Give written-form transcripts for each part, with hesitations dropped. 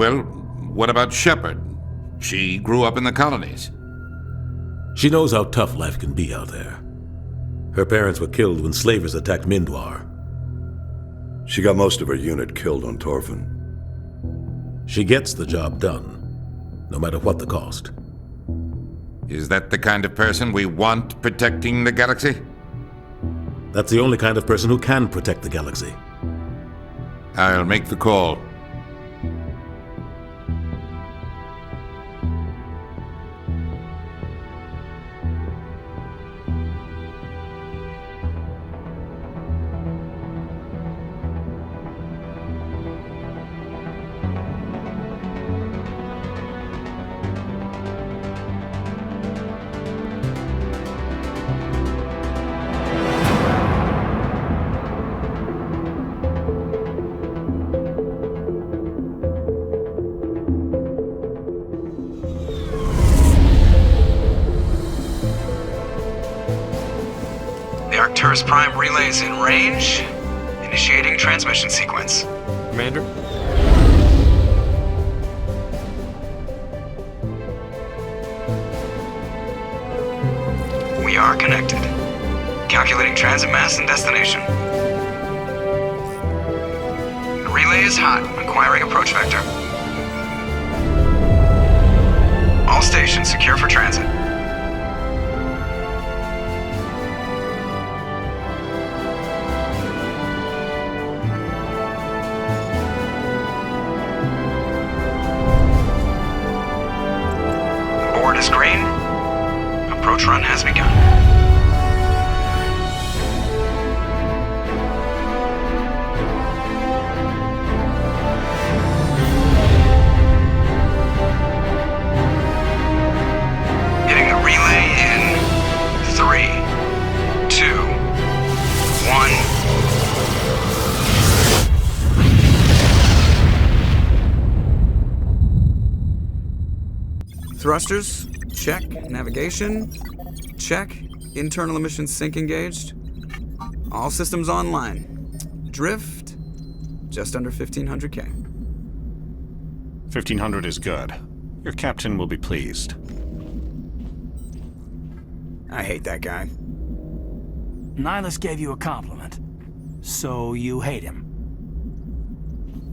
Well, what about Shepard? She grew up in the colonies. She knows how tough life can be out there. Her parents were killed when slavers attacked Mindwar. She got most of her unit killed on Torfin. She gets the job done, no matter what the cost. Is that the kind of person we want protecting the galaxy? That's the only kind of person who can protect the galaxy. I'll make the call. Arcturus Prime relays in range. Initiating transmission sequence. Commander? We are connected. Calculating transit mass and destination. The relay is hot. Acquiring approach vector. All stations secure for transit. Is green. Approach run has begun. Hitting the relay in 3, 2, 1. Thrusters. Check. Navigation. Check. Internal emissions sync engaged. All systems online. Drift. Just under 1,500K. 1,500 is good. Your captain will be pleased. I hate that guy. Nihilus gave you a compliment. So you hate him.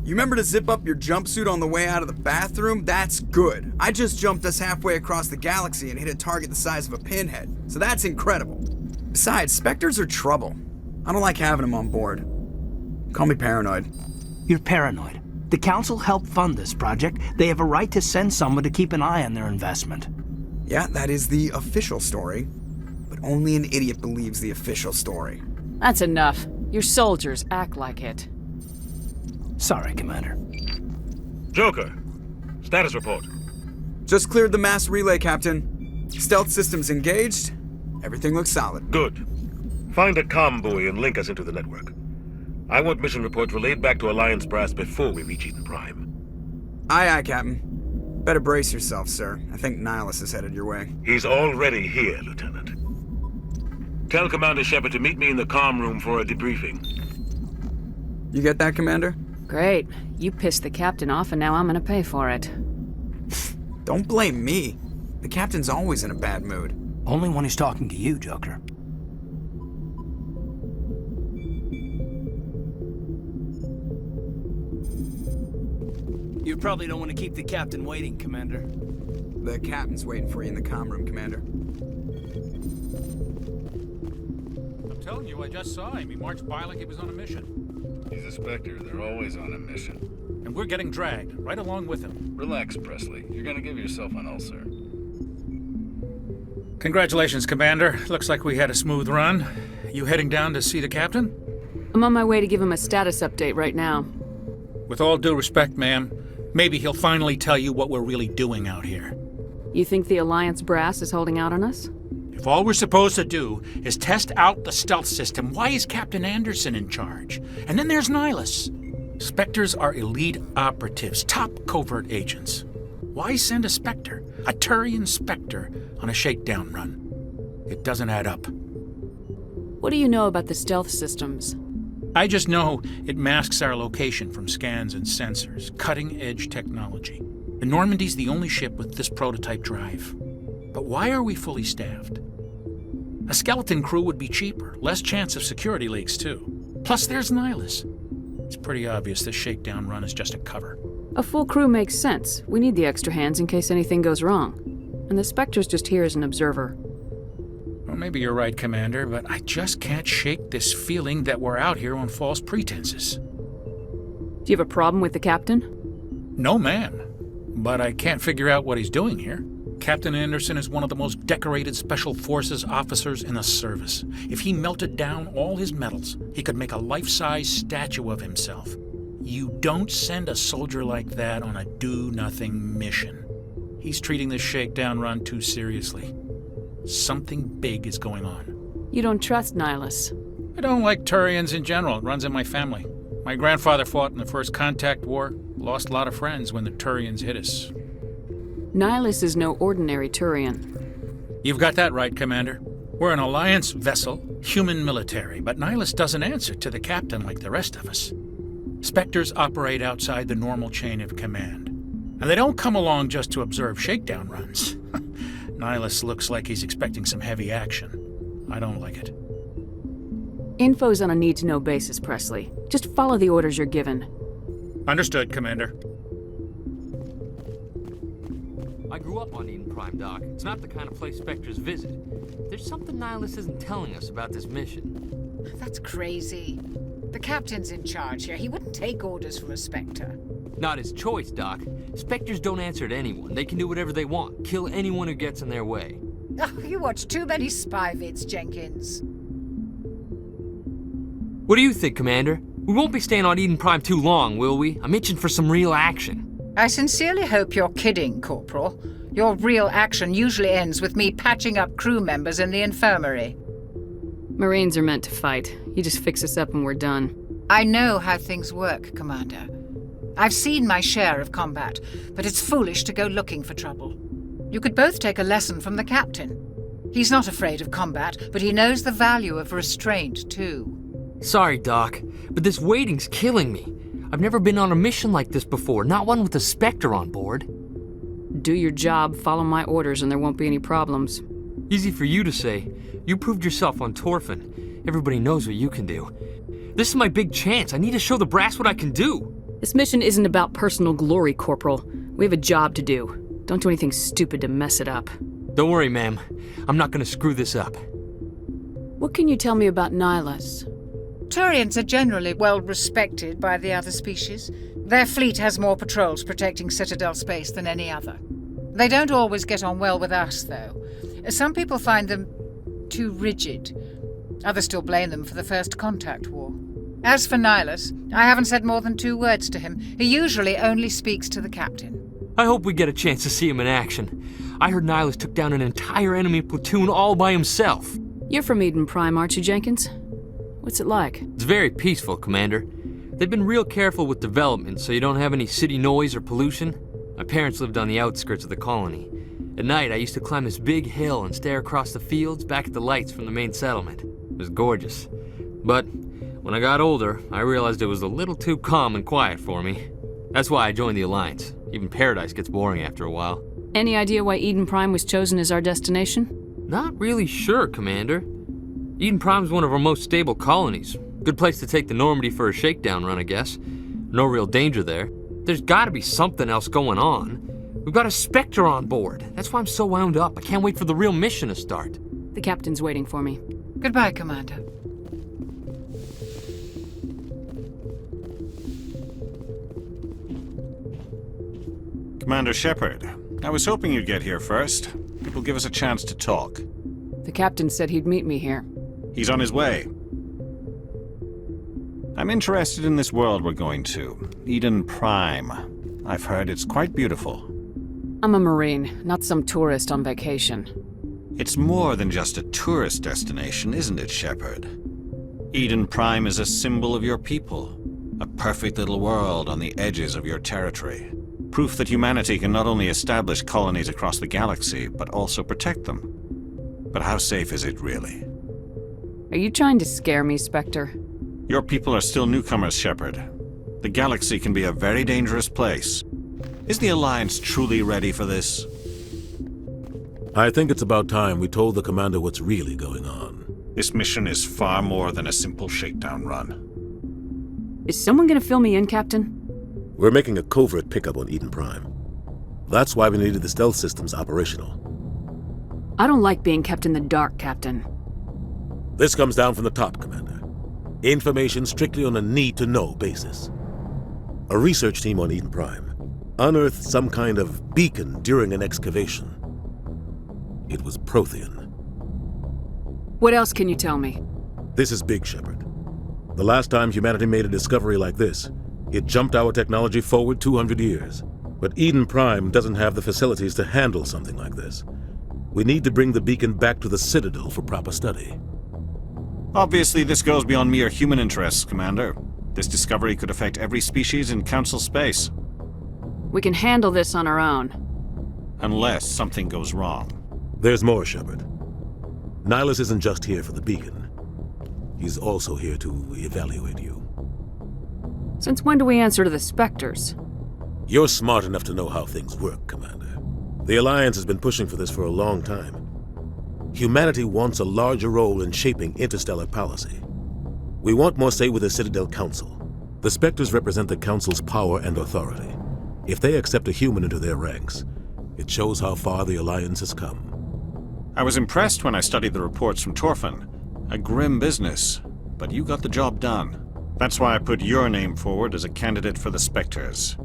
You remember to zip up your jumpsuit on the way out of the bathroom? That's good. I just jumped us halfway across the galaxy and hit a target the size of a pinhead, so that's incredible. Besides, Spectres are trouble. I don't like having them on board. Call me paranoid. You're paranoid. The Council helped fund this project. They have a right to send someone to keep an eye on their investment. Yeah, that is the official story. But only an idiot believes the official story. That's enough. Your soldiers act like it. Sorry, Commander. Joker, status report. Just cleared the mass relay, Captain. Stealth systems engaged. Everything looks solid. Good. Find a comm buoy and link us into the network. I want mission reports relayed back to Alliance brass before we reach Eden Prime. Aye, aye, Captain. Better brace yourself, sir. I think Nihilus is headed your way. He's already here, Lieutenant. Tell Commander Shepard to meet me in the comm room for a debriefing. You get that, Commander? Great. You pissed the captain off and now I'm gonna pay for it. Don't blame me. The captain's always in a bad mood. Only when he's talking to you, Joker. You probably don't want to keep the captain waiting, Commander. The captain's waiting for you in the comm room, Commander. I'm telling you, I just saw him. He marched by like he was on a mission. He's a Spectre. They're always on a mission. And we're getting dragged, right along with him. Relax, Presley. You're gonna give yourself an ulcer. Congratulations, Commander. Looks like we had a smooth run. You heading down to see the captain? I'm on my way to give him a status update right now. With all due respect, ma'am, maybe he'll finally tell you what we're really doing out here. You think the Alliance brass is holding out on us? If all we're supposed to do is test out the stealth system, why is Captain Anderson in charge? And then there's Nihilus. Spectres are elite operatives, top covert agents. Why send a Spectre, a Turian Spectre, on a shakedown run? It doesn't add up. What do you know about the stealth systems? I just know it masks our location from scans and sensors. Cutting-edge technology. The Normandy's the only ship with this prototype drive. But why are we fully staffed? A skeleton crew would be cheaper, less chance of security leaks too. Plus there's Nihilus. It's pretty obvious this shakedown run is just a cover. A full crew makes sense. We need the extra hands in case anything goes wrong. And the Spectre's just here as an observer. Well, maybe you're right, Commander, but I just can't shake this feeling that we're out here on false pretenses. Do you have a problem with the captain? No, ma'am. But I can't figure out what he's doing here. Captain Anderson is one of the most decorated Special Forces officers in the service. If he melted down all his medals, he could make a life-size statue of himself. You don't send a soldier like that on a do-nothing mission. He's treating this shakedown run too seriously. Something big is going on. You don't trust Nihilus? I don't like Turians in general. It runs in my family. My grandfather fought in the First Contact War. Lost a lot of friends when the Turians hit us. Nihilus is no ordinary Turian. You've got that right, Commander. We're an Alliance vessel, human military, but Nihilus doesn't answer to the captain like the rest of us. Spectres operate outside the normal chain of command. And they don't come along just to observe shakedown runs. Nihilus looks like he's expecting some heavy action. I don't like it. Info's on a need-to-know basis, Presley. Just follow the orders you're given. Understood, Commander. I grew up on Eden Prime, Doc. It's not the kind of place Spectres visit. There's something Nihilus isn't telling us about this mission. That's crazy. The captain's in charge here. He wouldn't take orders from a Spectre. Not his choice, Doc. Spectres don't answer to anyone. They can do whatever they want. Kill anyone who gets in their way. Oh, you watch too many spy vids, Jenkins. What do you think, Commander? We won't be staying on Eden Prime too long, will we? I'm itching for some real action. I sincerely hope you're kidding, Corporal. Your real action usually ends with me patching up crew members in the infirmary. Marines are meant to fight. You just fix us up and we're done. I know how things work, Commander. I've seen my share of combat, but it's foolish to go looking for trouble. You could both take a lesson from the captain. He's not afraid of combat, but he knows the value of restraint, too. Sorry, Doc, but this waiting's killing me. I've never been on a mission like this before, not one with a Spectre on board. Do your job, follow my orders, and there won't be any problems. Easy for you to say. You proved yourself on Torfin. Everybody knows what you can do. This is my big chance. I need to show the brass what I can do. This mission isn't about personal glory, Corporal. We have a job to do. Don't do anything stupid to mess it up. Don't worry, ma'am. I'm not gonna screw this up. What can you tell me about Nihilus? Turians are generally well respected by the other species. Their fleet has more patrols protecting Citadel space than any other. They don't always get on well with us, though. Some people find them too rigid. Others still blame them for the First Contact War. As for Nihilus, I haven't said more than 2 words to him. He usually only speaks to the captain. I hope we get a chance to see him in action. I heard Nihilus took down an entire enemy platoon all by himself. You're from Eden Prime, aren't you, Jenkins? What's it like? It's very peaceful, Commander. They've been real careful with development, so you don't have any city noise or pollution. My parents lived on the outskirts of the colony. At night, I used to climb this big hill and stare across the fields back at the lights from the main settlement. It was gorgeous. But when I got older, I realized it was a little too calm and quiet for me. That's why I joined the Alliance. Even Paradise gets boring after a while. Any idea why Eden Prime was chosen as our destination? Not really sure, Commander. Eden Prime's one of our most stable colonies. Good place to take the Normandy for a shakedown run, I guess. No real danger there. There's gotta be something else going on. We've got a Spectre on board. That's why I'm so wound up. I can't wait for the real mission to start. The captain's waiting for me. Goodbye, Commander. Commander Shepard, I was hoping you'd get here first. It will give us a chance to talk. The captain said he'd meet me here. He's on his way. I'm interested in this world we're going to, Eden Prime. I've heard it's quite beautiful. I'm a Marine, not some tourist on vacation. It's more than just a tourist destination, isn't it, Shepard? Eden Prime is a symbol of your people. A perfect little world on the edges of your territory. Proof that humanity can not only establish colonies across the galaxy, but also protect them. But how safe is it really? Are you trying to scare me, Spectre? Your people are still newcomers, Shepard. The galaxy can be a very dangerous place. Is the Alliance truly ready for this? I think it's about time we told the Commander what's really going on. This mission is far more than a simple shakedown run. Is someone gonna fill me in, Captain? We're making a covert pickup on Eden Prime. That's why we needed the stealth systems operational. I don't like being kept in the dark, Captain. This comes down from the top, Commander. Information strictly on a need-to-know basis. A research team on Eden Prime unearthed some kind of beacon during an excavation. It was Prothean. What else can you tell me? This is big, Shepard. The last time humanity made a discovery like this, it jumped our technology forward 200 years. But Eden Prime doesn't have the facilities to handle something like this. We need to bring the beacon back to the Citadel for proper study. Obviously, this goes beyond mere human interests, Commander. This discovery could affect every species in Council space. We can handle this on our own. Unless something goes wrong. There's more, Shepard. Nihilus isn't just here for the beacon. He's also here to evaluate you. Since when do we answer to the Spectres? You're smart enough to know how things work, Commander. The Alliance has been pushing for this for a long time. Humanity wants a larger role in shaping interstellar policy. We want more say with the Citadel Council. The Spectres represent the Council's power and authority. If they accept a human into their ranks, it shows how far the Alliance has come. I was impressed when I studied the reports from Torfin. A grim business, but you got the job done. That's why I put your name forward as a candidate for the Spectres.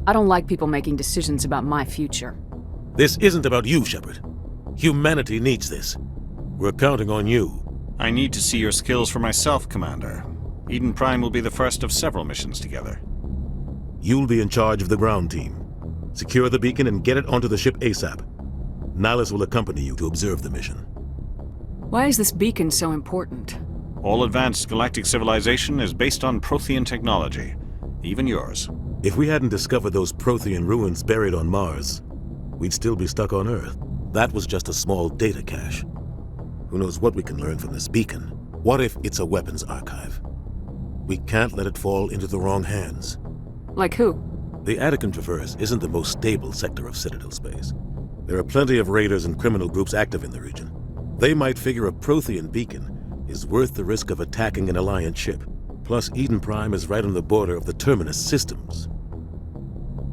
I don't like people making decisions about my future. This isn't about you, Shepard. Humanity needs this. We're counting on you. I need to see your skills for myself, Commander. Eden Prime will be the first of several missions together. You'll be in charge of the ground team. Secure the beacon and get it onto the ship ASAP. Nihilus will accompany you to observe the mission. Why is this beacon so important? All advanced galactic civilization is based on Prothean technology. Even yours. If we hadn't discovered those Prothean ruins buried on Mars, we'd still be stuck on Earth. That was just a small data cache. Who knows what we can learn from this beacon? What if it's a weapons archive? We can't let it fall into the wrong hands. Like who? The Attican Traverse isn't the most stable sector of Citadel space. There are plenty of raiders and criminal groups active in the region. They might figure a Prothean beacon is worth the risk of attacking an Alliance ship. Plus, Eden Prime is right on the border of the Terminus systems.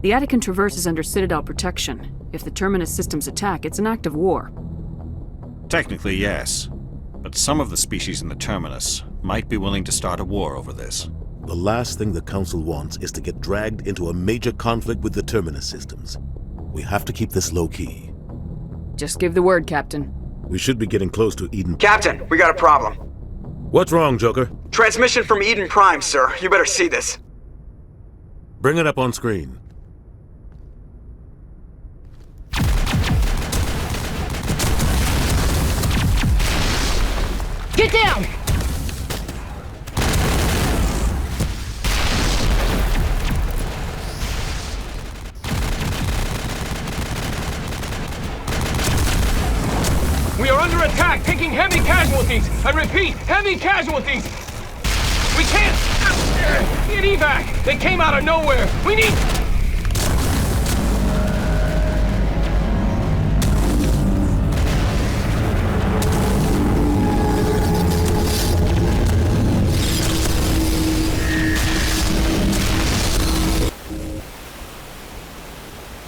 The Attican Traverse is under Citadel protection. If the Terminus systems attack, it's an act of war. Technically, yes. But some of the species in the Terminus might be willing to start a war over this. The last thing the Council wants is to get dragged into a major conflict with the Terminus systems. We have to keep this low-key. Just give the word, Captain. We should be getting close to Eden. Captain, we got a problem. What's wrong, Joker? Transmission from Eden Prime, sir. You better see this. Bring it up on screen. Get down! We are under attack, taking heavy casualties. I repeat, heavy casualties. We can't get evac. They came out of nowhere. We need...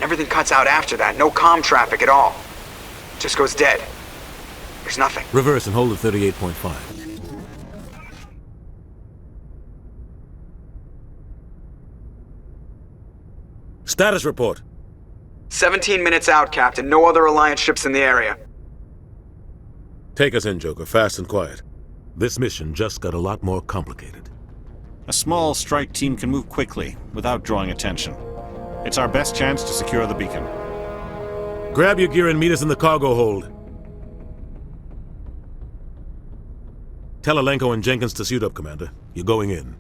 Everything cuts out after that. No comm traffic at all. Just goes dead. There's nothing. Reverse and hold at 38.5. Status report. 17 minutes out, Captain. No other Alliance ships in the area. Take us in, Joker, fast and quiet. This mission just got a lot more complicated. A small strike team can move quickly, without drawing attention. It's our best chance to secure the beacon. Grab your gear and meet us in the cargo hold. Tell Alenko and Jenkins to suit up, Commander. You're going in.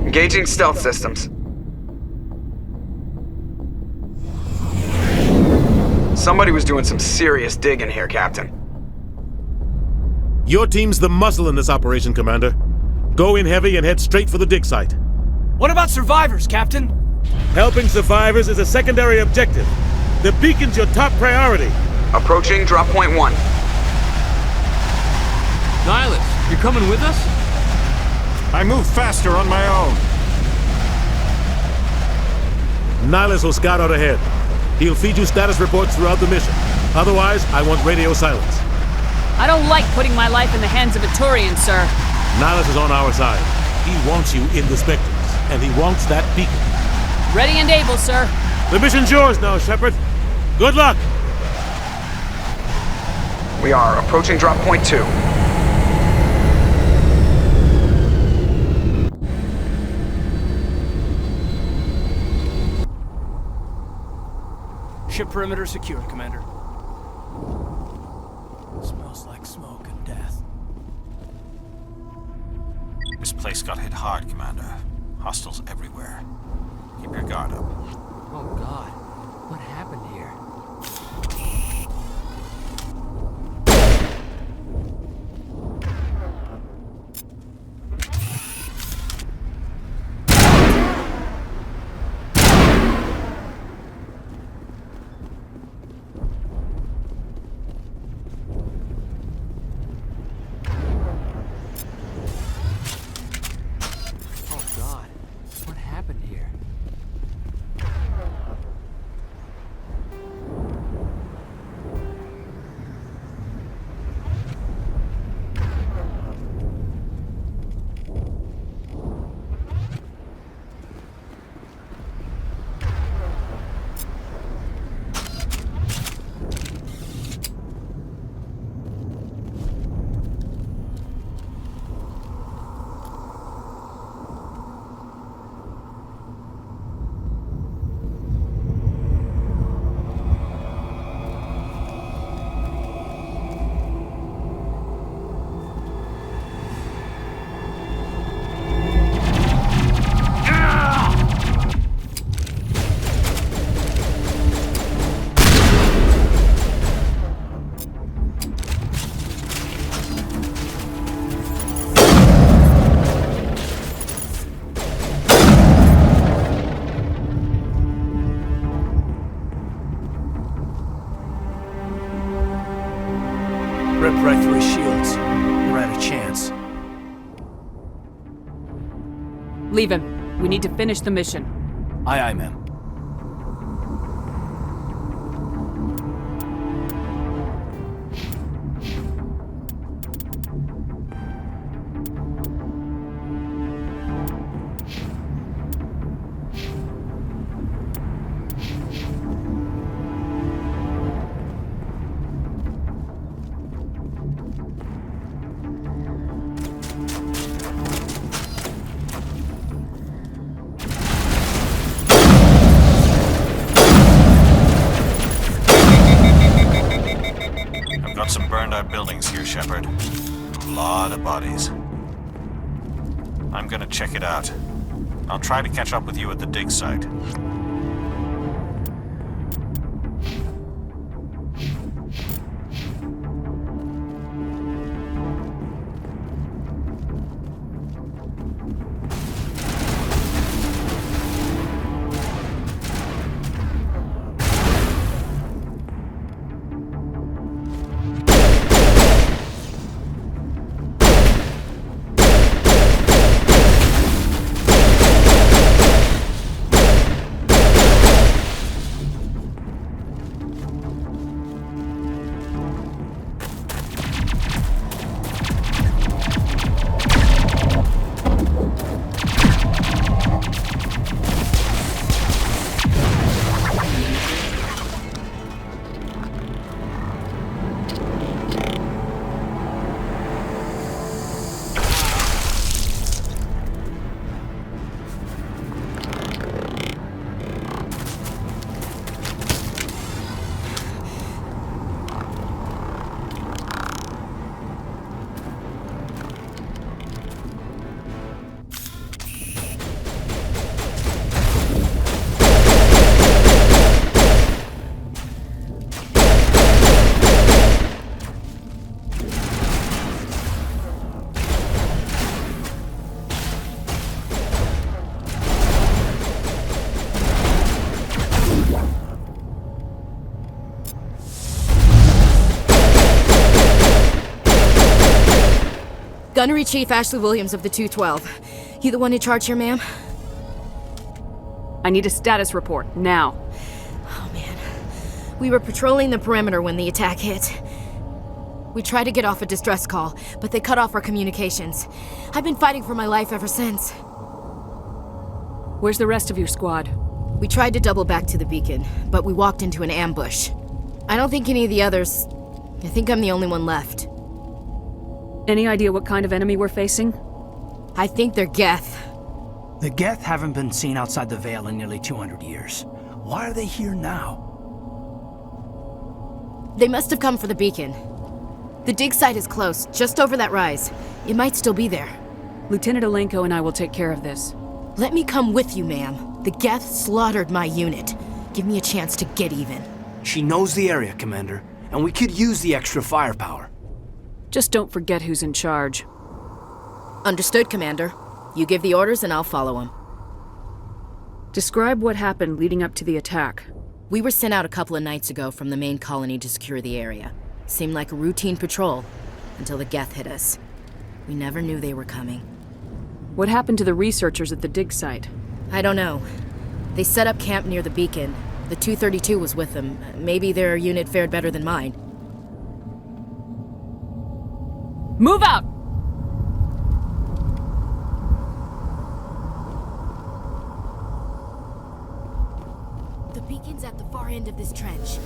Engaging stealth systems. Somebody was doing some serious digging here, Captain. Your team's the muscle in this operation, Commander. Go in heavy and head straight for the dig site. What about survivors, Captain? Helping survivors is a secondary objective. The beacon's your top priority. Approaching drop point 1. Nihilus, you're coming with us? I move faster on my own. Nihilus will scout out ahead. He'll feed you status reports throughout the mission. Otherwise, I want radio silence. I don't like putting my life in the hands of a Turian, sir. Nihilus is on our side. He wants you in the Spectres, and he wants that beacon. Ready and able, sir. The mission's yours now, Shepard. Good luck! We are approaching drop point 2. Ship perimeter secured, Commander. Smells like smoke and death. This place got hit hard, Commander. Hostiles everywhere. Keep your guard up. Oh God, what happened here? Ripped right through his shields. We're out of chance. Leave him. We need to finish the mission. Aye, aye, ma'am. Some burned out buildings here, Shepard. A lot of bodies. I'm gonna check it out. I'll try to catch up with you at the dig site. Gunnery Chief Ashley Williams of the 212. You the one in charge here, ma'am? I need a status report, now. Oh, man. We were patrolling the perimeter when the attack hit. We tried to get off a distress call, but they cut off our communications. I've been fighting for my life ever since. Where's the rest of your squad? We tried to double back to the beacon, but we walked into an ambush. I don't think any of the others... I think I'm the only one left. Any idea what kind of enemy we're facing? I think they're Geth. The Geth haven't been seen outside the Veil in nearly 200 years. Why are they here now? They must have come for the beacon. The dig site is close, just over that rise. It might still be there. Lieutenant Alenko and I will take care of this. Let me come with you, ma'am. The Geth slaughtered my unit. Give me a chance to get even. She knows the area, Commander, and we could use the extra firepower. Just don't forget who's in charge. Understood, Commander. You give the orders and I'll follow them. Describe what happened leading up to the attack. We were sent out a couple of nights ago from the main colony to secure the area. Seemed like a routine patrol, until the Geth hit us. We never knew they were coming. What happened to the researchers at the dig site? I don't know. They set up camp near the beacon. The 232 was with them. Maybe their unit fared better than mine. Move out! The beacon's at the far end of this trench.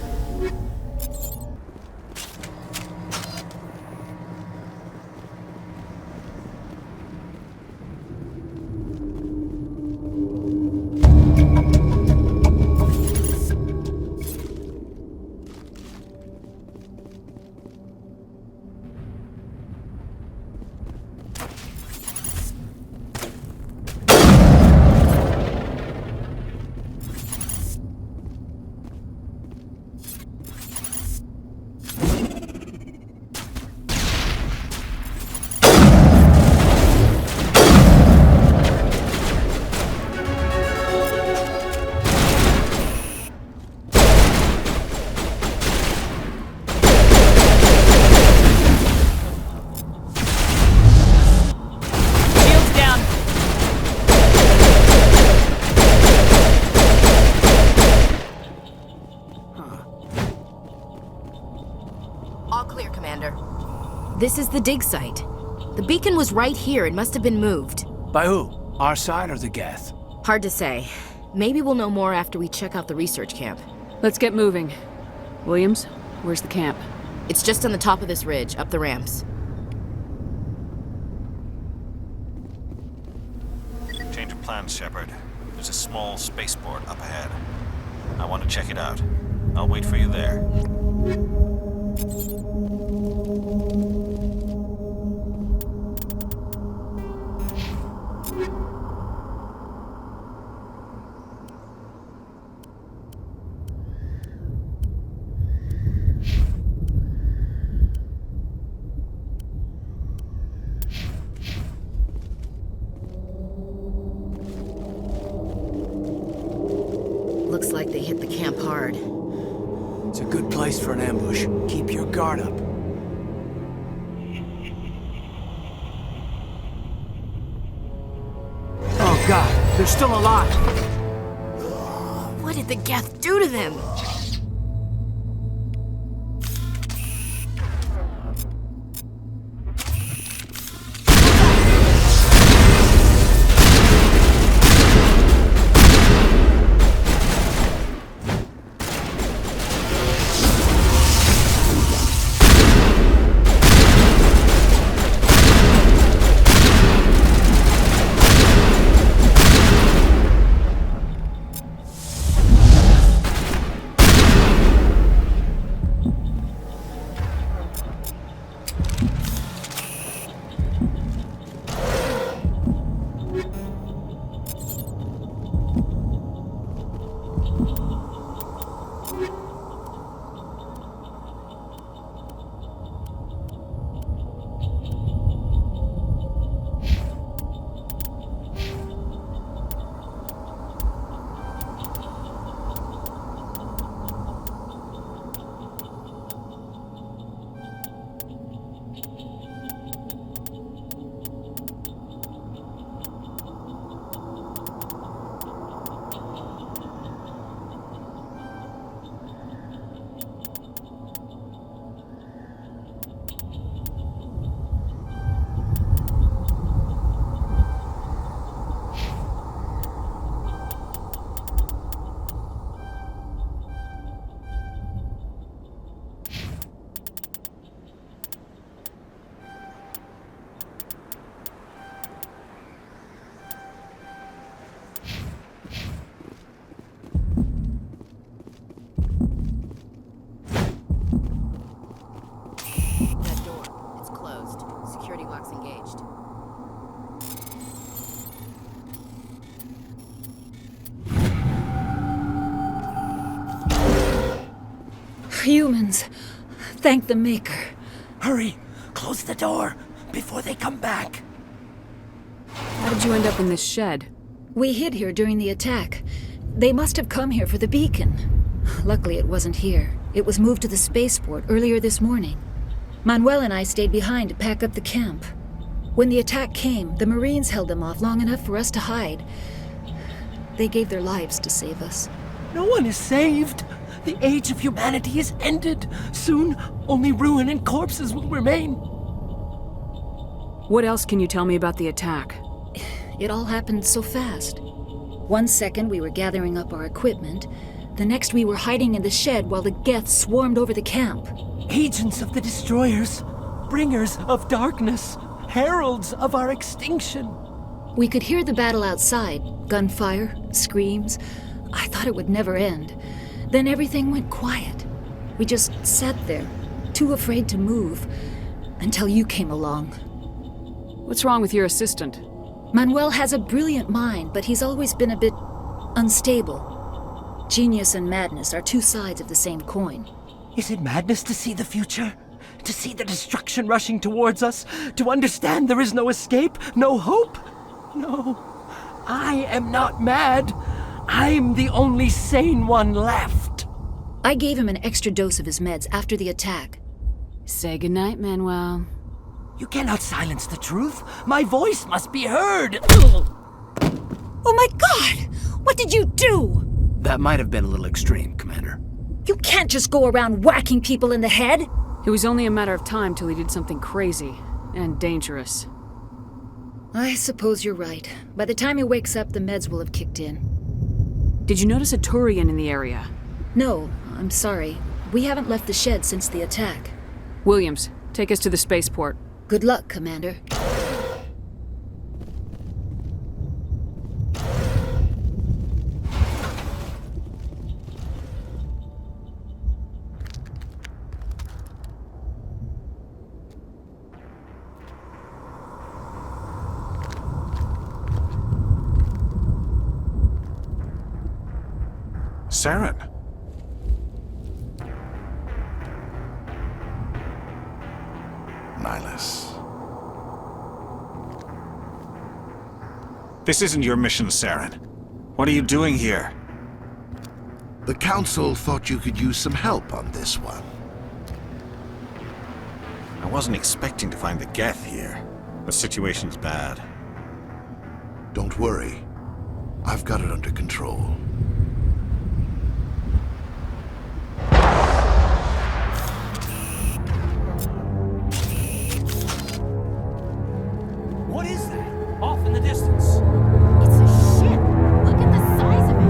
This is the dig site. The beacon was right here. It must have been moved. By who? Our side or the Geth? Hard to say. Maybe we'll know more after we check out the research camp. Let's get moving. Williams, where's the camp? It's just on the top of this ridge, up the ramps. Change of plans, Shepard. There's a small spaceport up ahead. I want to check it out. I'll wait for you there. Looks like they hit the camp hard. It's a good place for an ambush. Keep your guard up. Oh God, they're still alive! What did the Geth do to them? Humans. Thank the Maker. Hurry! Close the door before they come back. How did you end up in this shed? We hid here during the attack. They must have come here for the beacon. Luckily, it wasn't here. It was moved to the spaceport earlier this morning. Manuel and I stayed behind to pack up the camp. When the attack came, the Marines held them off long enough for us to hide. They gave their lives to save us. No one is saved. The age of humanity is ended. Soon, only ruin and corpses will remain. What else can you tell me about the attack? It all happened so fast. 1 second we were gathering up our equipment. The next we were hiding in the shed while the Geth swarmed over the camp. Agents of the destroyers, bringers of darkness, heralds of our extinction. We could hear the battle outside. Gunfire, screams. I thought it would never end. Then everything went quiet. We just sat there, too afraid to move, until you came along. What's wrong with your assistant? Manuel has a brilliant mind, but he's always been a bit unstable. Genius and madness are two sides of the same coin. Is it madness to see the future? To see the destruction rushing towards us? To understand there is no escape? No hope? No. I am not mad. I'm the only sane one left. I gave him an extra dose of his meds after the attack. Say goodnight, Manuel. You cannot silence the truth. My voice must be heard. Oh my God! What did you do? That might have been a little extreme, Commander. You can't just go around whacking people in the head. It was only a matter of time till he did something crazy and dangerous. I suppose you're right. By the time he wakes up, the meds will have kicked in. Did you notice a Turian in the area? No, I'm sorry. We haven't left the shed since the attack. Williams, take us to the spaceport. Good luck, Commander. Saren. Nihilus. This isn't your mission, Saren. What are you doing here? The Council thought you could use some help on this one. I wasn't expecting to find the Geth here. The situation's bad. Don't worry. I've got it under control. What is that? Off in the distance. It's a ship. Look at the size of it.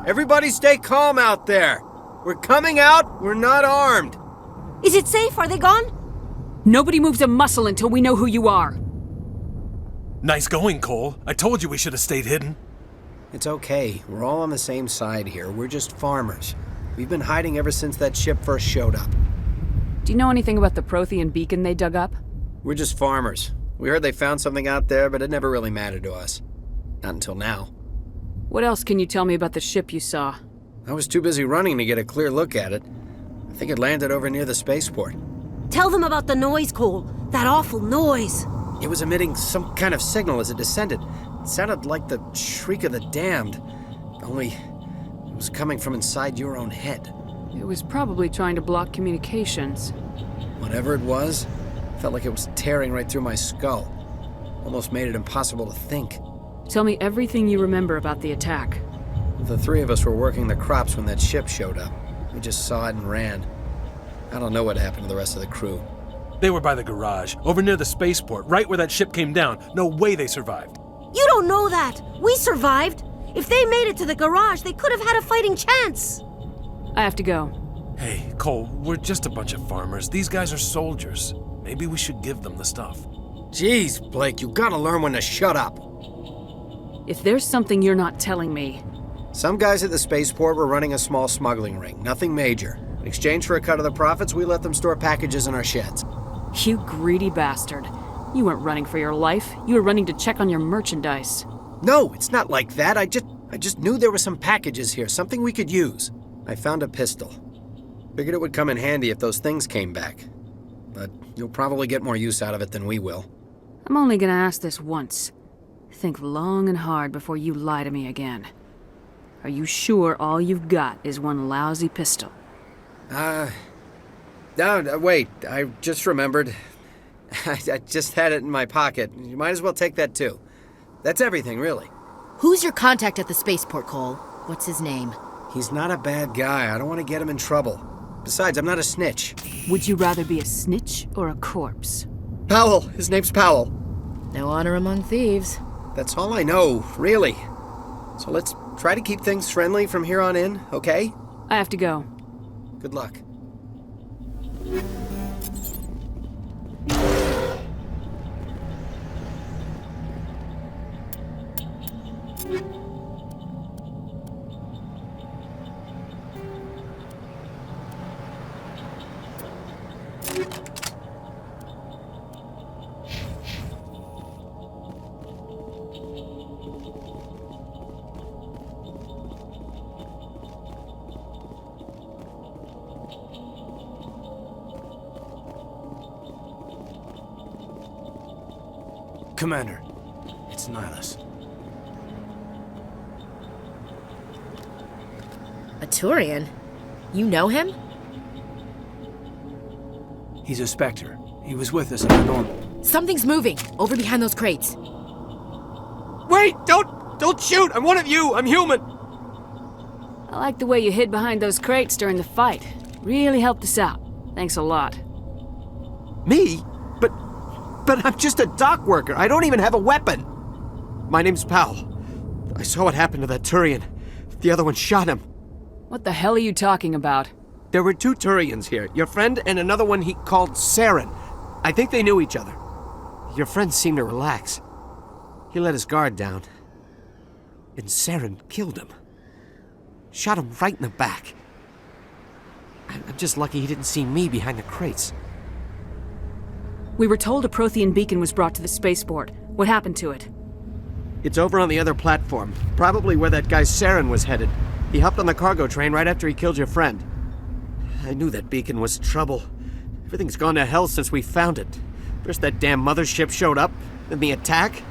Everybody stay calm out there. We're coming out, we're not armed. Is it safe? Are they gone? Nobody moves a muscle until we know who you are. Nice going, Cole. I told you we should have stayed hidden. It's okay. We're all on the same side here. We're just farmers. We've been hiding ever since that ship first showed up. Do you know anything about the Prothean beacon they dug up? We're just farmers. We heard they found something out there, but it never really mattered to us. Not until now. What else can you tell me about the ship you saw? I was too busy running to get a clear look at it. I think it landed over near the spaceport. Tell them about the noise, Cole. That awful noise. It was emitting some kind of signal as it descended. It sounded like the shriek of the damned, only it was coming from inside your own head. It was probably trying to block communications. Whatever it was, felt like it was tearing right through my skull. Almost made it impossible to think. Tell me everything you remember about the attack. The three of us were working the crops when that ship showed up. We just saw it and ran. I don't know what happened to the rest of the crew. They were by the garage, over near the spaceport, right where that ship came down. No way they survived. You don't know that. We survived. If they made it to the garage, they could have had a fighting chance. I have to go. Hey, Cole, we're just a bunch of farmers. These guys are soldiers. Maybe we should give them the stuff. Jeez, Blake, you gotta learn when to shut up. If there's something you're not telling me... Some guys at the spaceport were running a small smuggling ring. Nothing major. In exchange for a cut of the profits, we let them store packages in our sheds. You greedy bastard. You weren't running for your life. You were running to check on your merchandise. No, it's not like that. I just knew there were some packages here, something we could use. I found a pistol. Figured it would come in handy if those things came back. But you'll probably get more use out of it than we will. I'm only gonna ask this once. Think long and hard before you lie to me again. Are you sure all you've got is one lousy pistol? No, wait, I just remembered. I just had it in my pocket. You might as well take that too. That's everything, really. Who's your contact at the spaceport, Cole? What's his name? He's not a bad guy. I don't want to get him in trouble. Besides, I'm not a snitch. Would you rather be a snitch or a corpse? Powell. His name's Powell. No honor among thieves. That's all I know, really. So let's try to keep things friendly from here on in, okay? I have to go. Good luck. Commander, it's Nihilus. A Turian? You know him? He's a Spectre. He was with us in Normandy. Something's moving, over behind those crates. Wait! Don't shoot! I'm one of you! I'm human! I like the way you hid behind those crates during the fight. Really helped us out. Thanks a lot. Me? But I'm just a dock worker. I don't even have a weapon. My name's Powell. I saw what happened to that Turian. The other one shot him. What the hell are you talking about? There were two Turians here. Your friend and another one he called Saren. I think they knew each other. Your friend seemed to relax. He let his guard down. And Saren killed him. Shot him right in the back. I'm just lucky he didn't see me behind the crates. We were told a Prothean beacon was brought to the spaceport. What happened to it? It's over on the other platform. Probably where that guy Saren was headed. He hopped on the cargo train right after he killed your friend. I knew that beacon was trouble. Everything's gone to hell since we found it. First that damn mothership showed up, then the attack.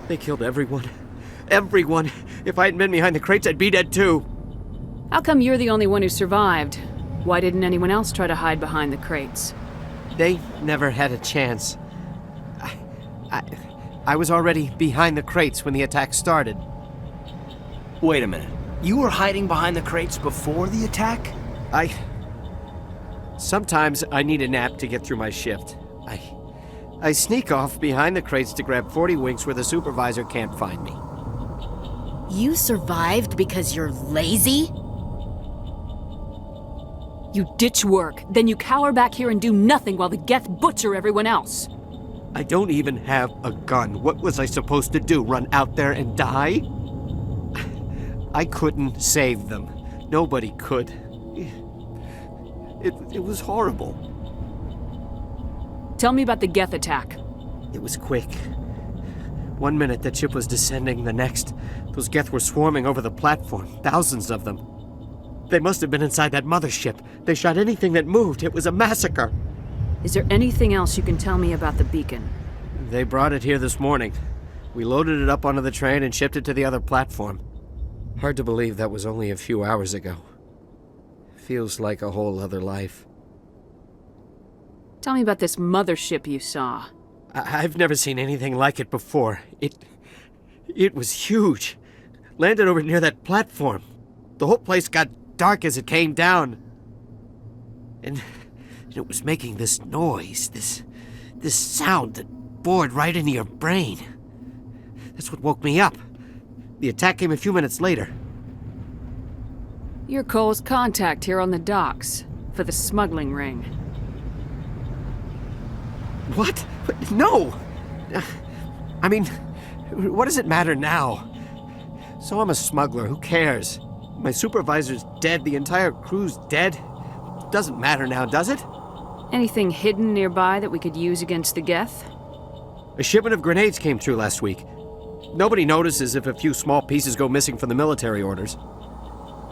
They killed everyone. Everyone. If I hadn't been behind the crates, I'd be dead too. How come you're the only one who survived? Why didn't anyone else try to hide behind the crates? They never had a chance. I was already behind the crates when the attack started. Wait a minute. You were hiding behind the crates before the attack? Sometimes I need a nap to get through my shift. I sneak off behind the crates to grab 40 winks where the supervisor can't find me. You survived because you're lazy? You ditch work, then you cower back here and do nothing while the Geth butcher everyone else. I don't even have a gun. What was I supposed to do? Run out there and die? I couldn't save them. Nobody could. It was horrible. Tell me about the Geth attack. It was quick. 1 minute the ship was descending, the next, those Geth were swarming over the platform. Thousands of them. They must have been inside that mothership. They shot anything that moved. It was a massacre. Is there anything else you can tell me about the beacon? They brought it here this morning. We loaded it up onto the train and shipped it to the other platform. Hard to believe that was only a few hours ago. Feels like a whole other life. Tell me about this mothership you saw. I've never seen anything like it before. It was huge. Landed over near that platform. The whole place got dark as it came down. And it was making this noise, this sound that bored right into your brain. That's what woke me up. The attack came a few minutes later. You're Cole's contact here on the docks for the smuggling ring. What? No! I mean, what does it matter now? So I'm a smuggler, who cares? My supervisor's dead, the entire crew's dead. Doesn't matter now, does it? Anything hidden nearby that we could use against the Geth? A shipment of grenades came through last week. Nobody notices if a few small pieces go missing from the military orders.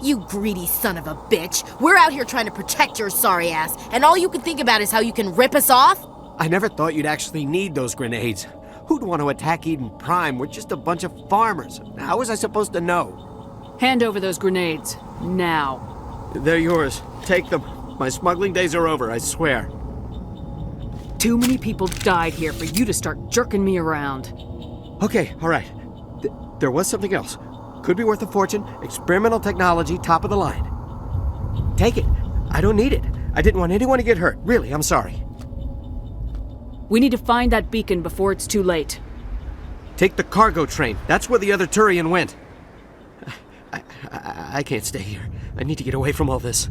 You greedy son of a bitch. We're out here trying to protect your sorry ass, and all you can think about is how you can rip us off? I never thought you'd actually need those grenades. Who'd want to attack Eden Prime? We're just a bunch of farmers. How was I supposed to know? Hand over those grenades. Now. They're yours. Take them. My smuggling days are over, I swear. Too many people died here for you to start jerking me around. Okay, all right. There was something else. Could be worth a fortune. Experimental technology, top of the line. Take it. I don't need it. I didn't want anyone to get hurt. Really, I'm sorry. We need to find that beacon before it's too late. Take the cargo train. That's where the other Turian went. I can't stay here. I need to get away from all this.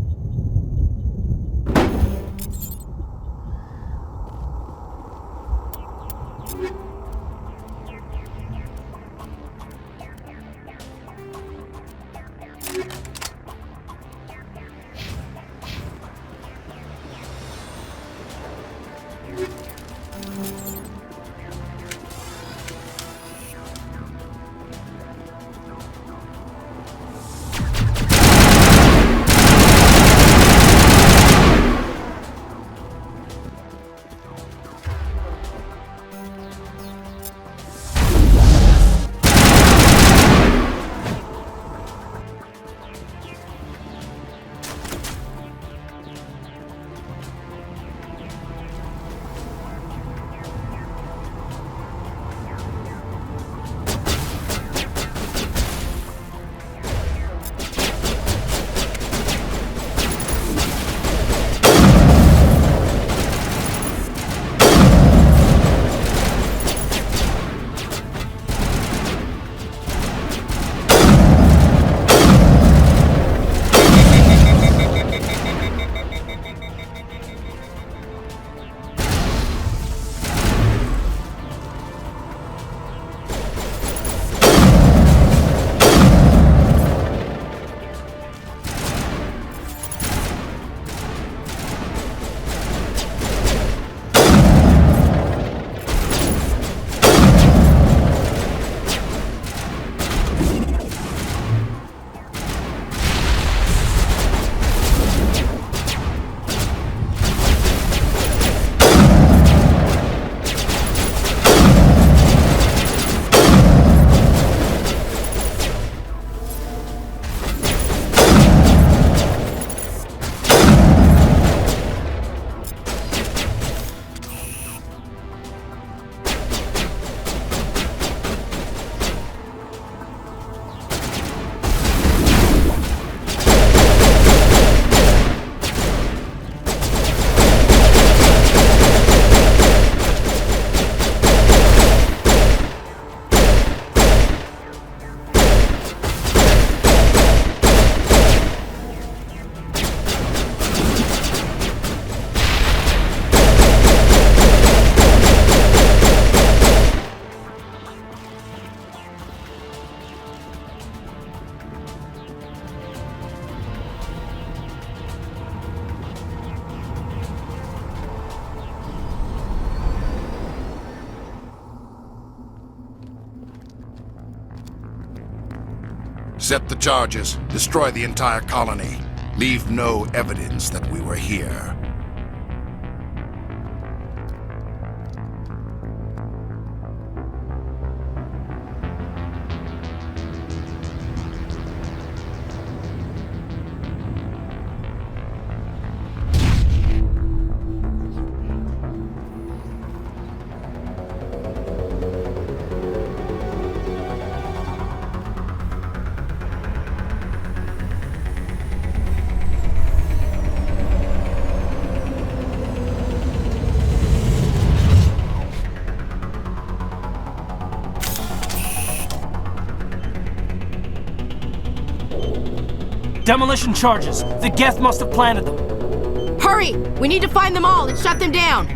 Set the charges. Destroy the entire colony. Leave no evidence that we were here. Demolition charges. The Geth must have planted them. Hurry! We need to find them all and shut them down!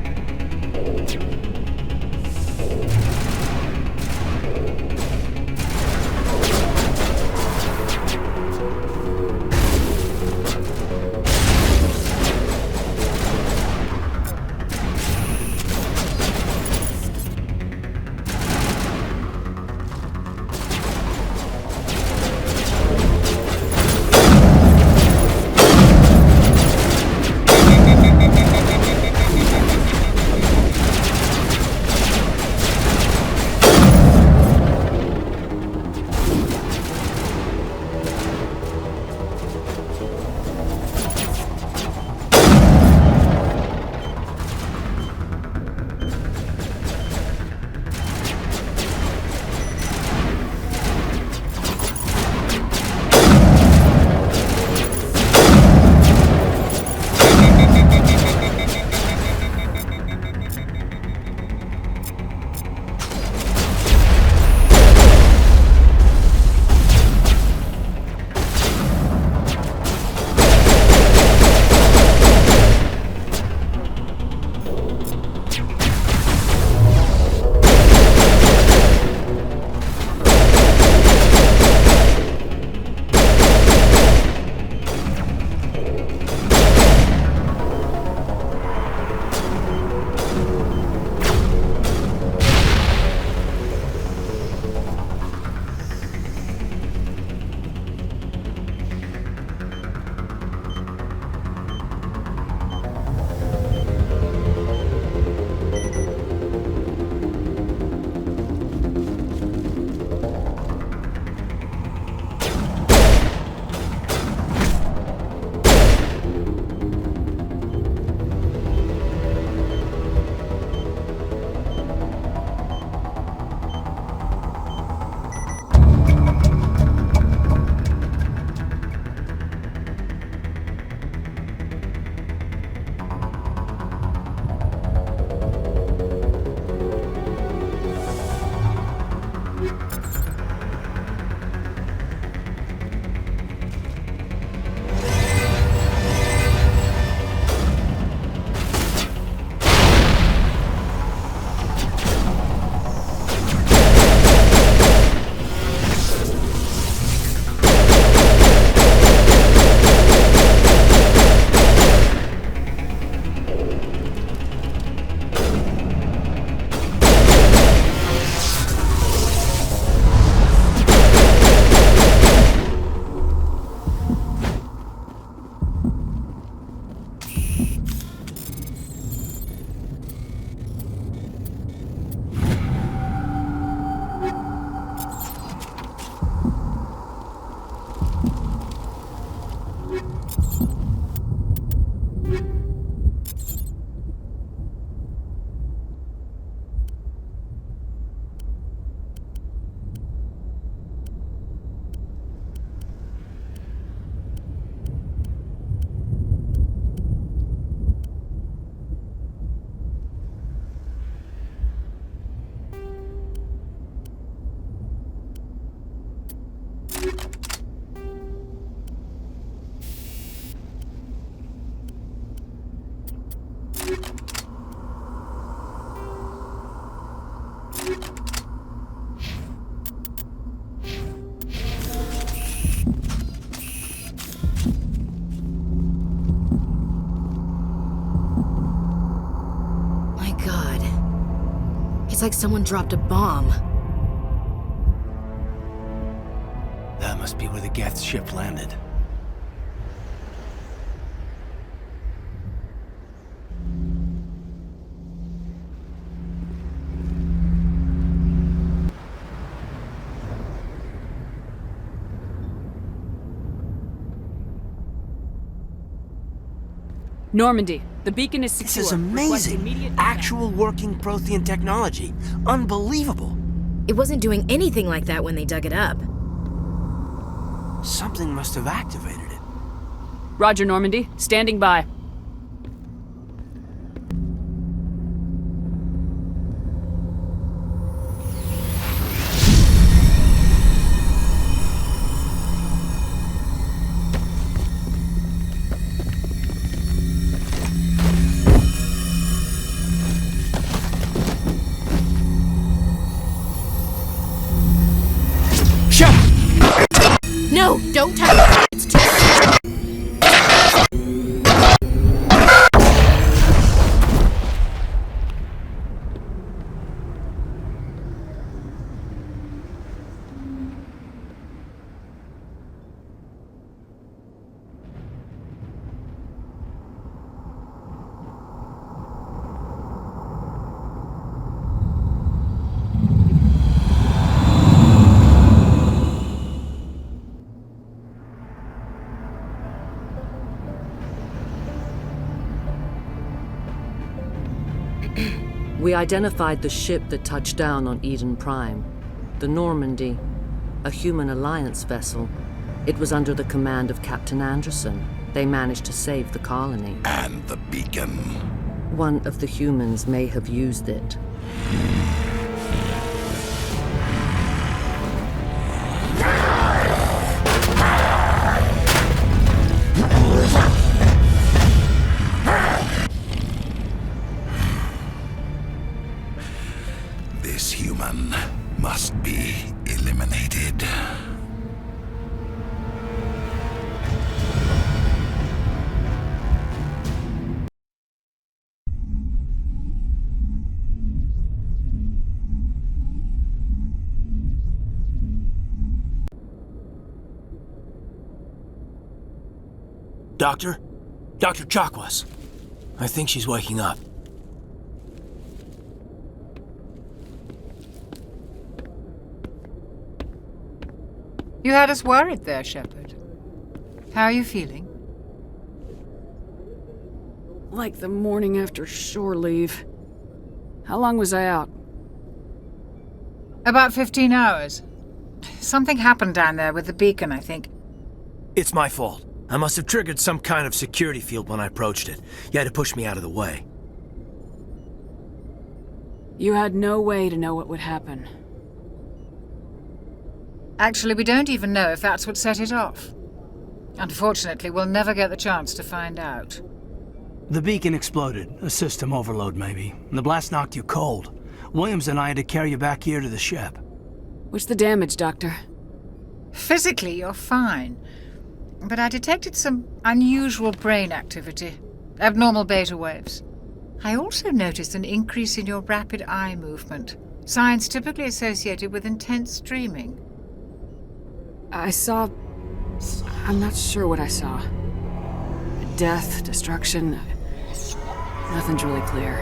It's like someone dropped a bomb. That must must be where the Geth ship landed. Normandy, the beacon is secure. This is amazing. Actual working Prothean technology. Unbelievable. It wasn't doing anything like that when they dug it up. Something must have activated it. Roger, Normandy. Standing by. No, don't touch it. It's too strong. We identified the ship that touched down on Eden Prime. The Normandy, a human alliance vessel. It was under the command of Captain Anderson. They managed to save the colony. And the beacon. One of the humans may have used it. This human must be eliminated. Doctor? Dr. Chakwas. I think she's waking up. You had us worried there, Shepard. How are you feeling? Like the morning after shore leave. How long was I out? About 15 hours. Something happened down there with the beacon, I think. It's my fault. I must have triggered some kind of security field when I approached it. You had to push me out of the way. You had no way to know what would happen. Actually, we don't even know if that's what set it off. Unfortunately, we'll never get the chance to find out. The beacon exploded. A system overload, maybe. The blast knocked you cold. Williams and I had to carry you back here to the ship. What's the damage, Doctor? Physically, you're fine. But I detected some unusual brain activity. Abnormal beta waves. I also noticed an increase in your rapid eye movement. Signs typically associated with intense dreaming. I saw... I'm not sure what I saw. Death, destruction... Nothing's really clear.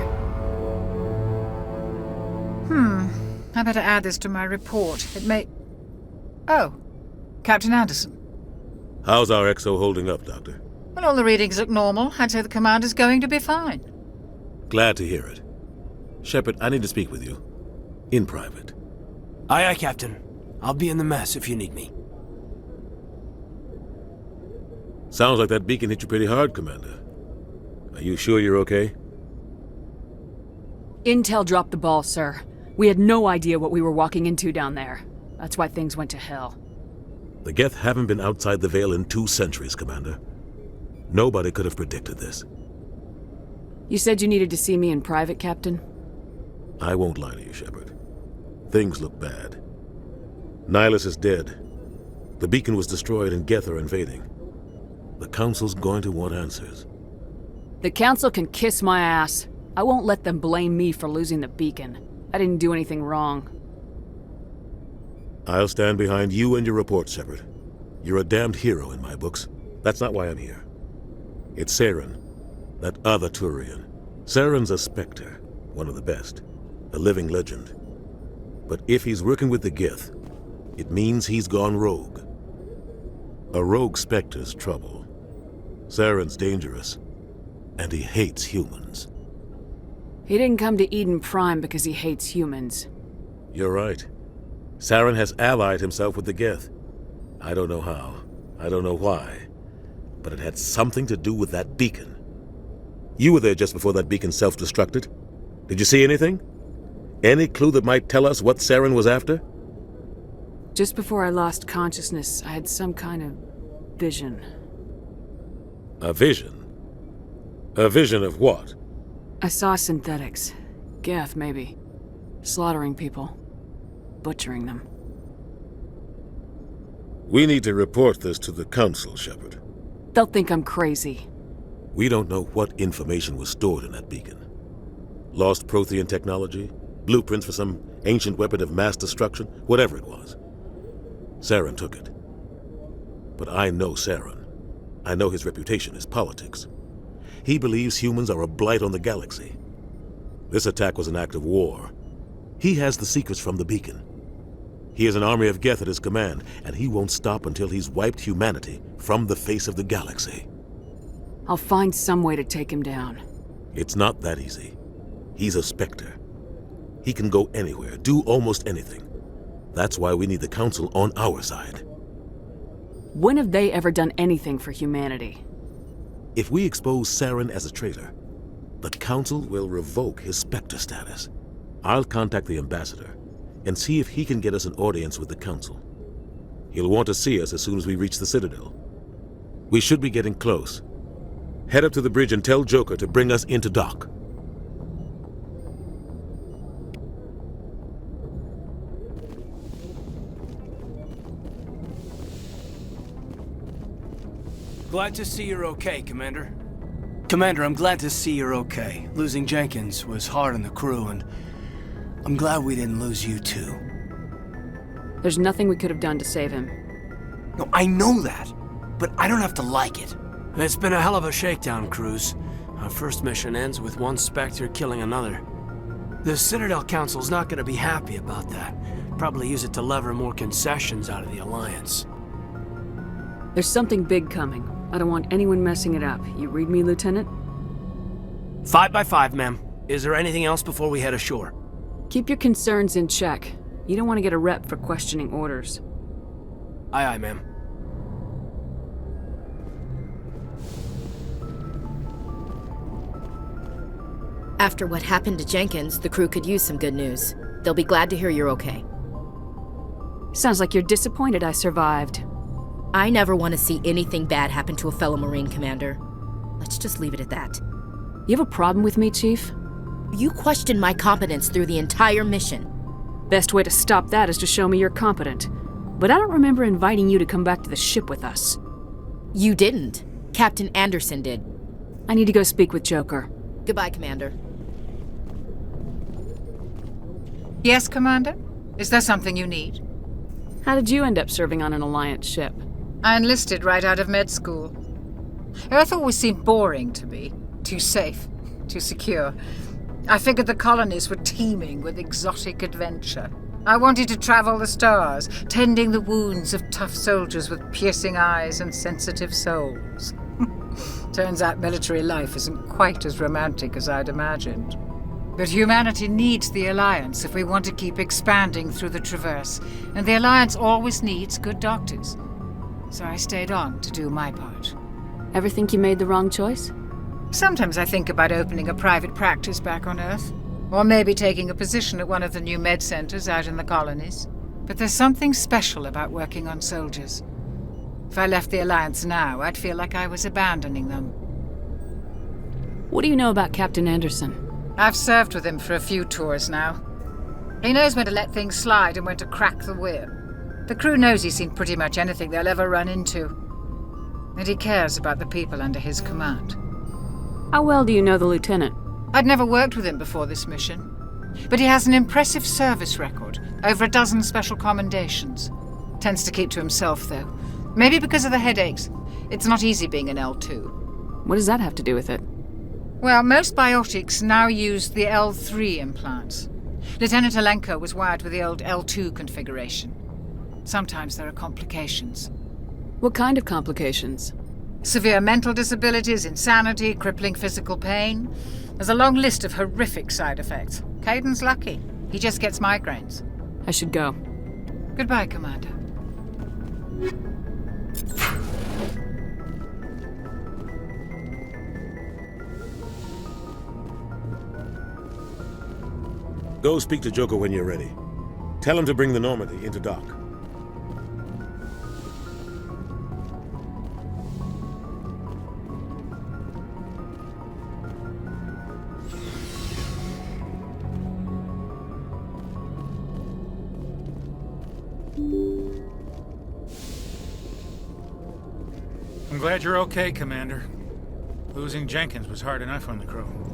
I better add this to my report. It may... Oh, Captain Anderson. How's our XO holding up, Doctor? Well, all the readings look normal. I'd say the commander's going to be fine. Glad to hear it. Shepard, I need to speak with you. In private. Aye, aye, Captain. I'll be in the mess if you need me. Sounds like that beacon hit you pretty hard, Commander. Are you sure you're okay? Intel dropped the ball, sir. We had no idea what we were walking into down there. That's why things went to hell. The Geth haven't been outside the Veil in 2 centuries, Commander. Nobody could have predicted this. You said you needed to see me in private, Captain? I won't lie to you, Shepard. Things look bad. Nihilus is dead. The beacon was destroyed and Geth are invading. The Council's going to want answers. The Council can kiss my ass. I won't let them blame me for losing the beacon. I didn't do anything wrong. I'll stand behind you and your report, Shepard. You're a damned hero in my books. That's not why I'm here. It's Saren, that other Turian. Saren's a Spectre, one of the best, a living legend. But if he's working with the Gith, it means he's gone rogue. A rogue Spectre's trouble. Saren's dangerous, and he hates humans. He didn't come to Eden Prime because he hates humans. You're right. Saren has allied himself with the Gith. I don't know how. I don't know why. But it had something to do with that beacon. You were there just before that beacon self-destructed. Did you see anything? Any clue that might tell us what Saren was after? Just before I lost consciousness, I had some kind of vision. A vision? A vision of what? I saw synthetics. Geth, maybe. Slaughtering people. Butchering them. We need to report this to the Council, Shepard. They'll think I'm crazy. We don't know what information was stored in that beacon. Lost Prothean technology? Blueprints for some ancient weapon of mass destruction? Whatever it was. Saren took it. But I know Saren. I know his reputation is politics. He believes humans are a blight on the galaxy. This attack was an act of war. He has the secrets from the beacon. He has an army of Geth at his command, and he won't stop until he's wiped humanity from the face of the galaxy. I'll find some way to take him down. It's not that easy. He's a Spectre. He can go anywhere, do almost anything. That's why we need the Council on our side. When have they ever done anything for humanity? If we expose Saren as a traitor, the Council will revoke his Spectre status. I'll contact the Ambassador and see if he can get us an audience with the Council. He'll want to see us as soon as we reach the Citadel. We should be getting close. Head up to the bridge and tell Joker to bring us into dock. Glad to see you're okay, Commander. Commander, I'm glad to see you're okay. Losing Jenkins was hard on the crew, and I'm glad we didn't lose you too. There's nothing we could have done to save him. No, I know that, but I don't have to like it. It's been a hell of a shakedown, Cruz. Our first mission ends with one Spectre killing another. The Citadel Council's not gonna be happy about that. Probably use it to lever more concessions out of the Alliance. There's something big coming. I don't want anyone messing it up. You read me, Lieutenant? 5 by 5, ma'am. Is there anything else before we head ashore? Keep your concerns in check. You don't want to get a rep for questioning orders. Aye, aye, ma'am. After what happened to Jenkins, the crew could use some good news. They'll be glad to hear you're okay. Sounds like you're disappointed I survived. I never want to see anything bad happen to a fellow Marine, Commander. Let's just leave it at that. You have a problem with me, Chief? You questioned my competence through the entire mission. Best way to stop that is to show me you're competent. But I don't remember inviting you to come back to the ship with us. You didn't. Captain Anderson did. I need to go speak with Joker. Goodbye, Commander. Yes, Commander? Is there something you need? How did you end up serving on an Alliance ship? I enlisted right out of med school. Earth always seemed boring to me. Too safe, too secure. I figured the colonies were teeming with exotic adventure. I wanted to travel the stars, tending the wounds of tough soldiers with piercing eyes and sensitive souls. Turns out military life isn't quite as romantic as I'd imagined. But humanity needs the Alliance if we want to keep expanding through the Traverse, and the Alliance always needs good doctors. So I stayed on to do my part. Ever think you made the wrong choice? Sometimes I think about opening a private practice back on Earth, or maybe taking a position at one of the new med centers out in the colonies. But there's something special about working on soldiers. If I left the Alliance now, I'd feel like I was abandoning them. What do you know about Captain Anderson? I've served with him for a few tours now. He knows when to let things slide and when to crack the whip. The crew knows he's seen pretty much anything they'll ever run into. And he cares about the people under his command. How well do you know the Lieutenant? I'd never worked with him before this mission. But he has an impressive service record, over a dozen special commendations. Tends to keep to himself, though. Maybe because of the headaches. It's not easy being an L2. What does that have to do with it? Well, most biotics now use the L3 implants. Lieutenant Alenko was wired with the old L2 configuration. Sometimes there are complications. What kind of complications? Severe mental disabilities, insanity, crippling physical pain. There's a long list of horrific side effects. Caden's lucky. He just gets migraines. I should go. Goodbye, Commander. Go speak to Joker when you're ready. Tell him to bring the Normandy into dock. I'm glad you're okay, Commander. Losing Jenkins was hard enough on the crew.